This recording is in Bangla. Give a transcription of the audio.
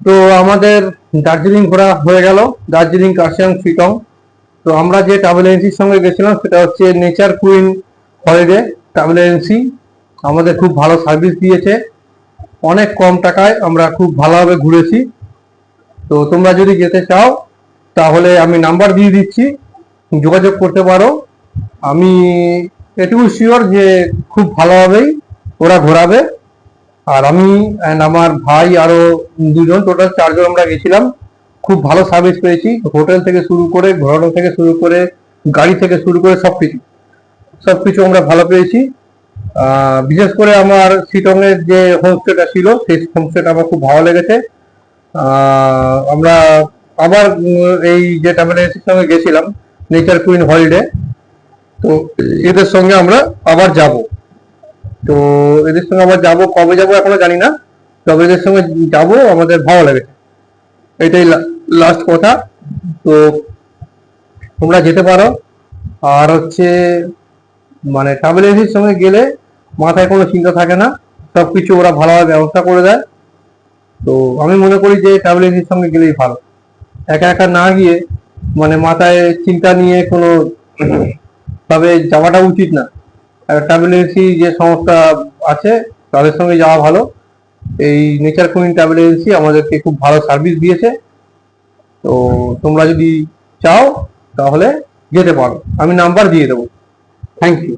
তো আমাদের দার্জিলিং ঘোরা হয়ে গেল, দার্জিলিং, কার্শিয়াং, শিলং। তো আমরা যে ট্রাভেল এজেন্সির সঙ্গে গেছিলাম সেটা হচ্ছে nature queen holiday travel agency. আমাদের খুব ভালো সার্ভিস দিয়েছে, অনেক কম টাকায় আমরা খুব ভালোভাবে ঘুরেছি। তো তোমরা যদি যেতে চাও তাহলে আমি নাম্বার দিয়ে দিচ্ছি, যোগাযোগ করতে পারো। আমি এটুকু শিওর যে খুব ভালোভাবেই ওরা ঘোরাবে। আর আমি আমার ভাই আরো দুজন, টোটাল 4 জন আমরা গেছিলাম। খুব ভালো সার্ভিস পেয়েছি, হোটেল থেকে শুরু করে, ঘোরানো থেকে শুরু করে, গাড়ি থেকে শুরু করে সবকিছু আমরা ভালো পেয়েছি। বিশেষ করে আমার শিলং এর যে হোমস্টেটা ছিল সেই হোমস্টেটা আমার খুব ভালো লেগেছে। আমরা আবার এই যে ট্রাভেল এজেন্সির সঙ্গে গেছিলাম নেচার কুইন হলিডে, তো এদের সঙ্গে আমরা আবার যাব। তো এদের সঙ্গে আবার যাব, কবে যাব এখনো জানি না, তবে এদের সঙ্গে যাব, আমাদের ভালো লেগেছে, এটাই লাস্ট কথা। তো তোমরা যেতে পারো। আর হচ্ছে মানে ট্রাভেল এজেন্সির সঙ্গে গেলে মাথায় কোনো চিন্তা থাকে না, সবকিছু ওরা ভালোভাবে ব্যবস্থা করে দেয়। তো আমি মনে করি যে ট্রাভেল এজেন্সির সঙ্গে গেলেই ভালো, একা একা না গিয়ে মানে মাথায় চিন্তা নিয়ে কোনো ভাবে যাওয়াটা উচিত না। ট্রাভেল এজেন্সি যে সংস্থা আছে তাদের সঙ্গে যাওয়া ভালো। এই নেচার কুইন ট্রাভেল এজেন্সি আমাদেরকে খুব ভালো সার্ভিস দিয়েছে। তো তোমরা যদি চাও তাহলে যেতে পারো, আমি নাম্বার দিয়ে দেবো। Thank you.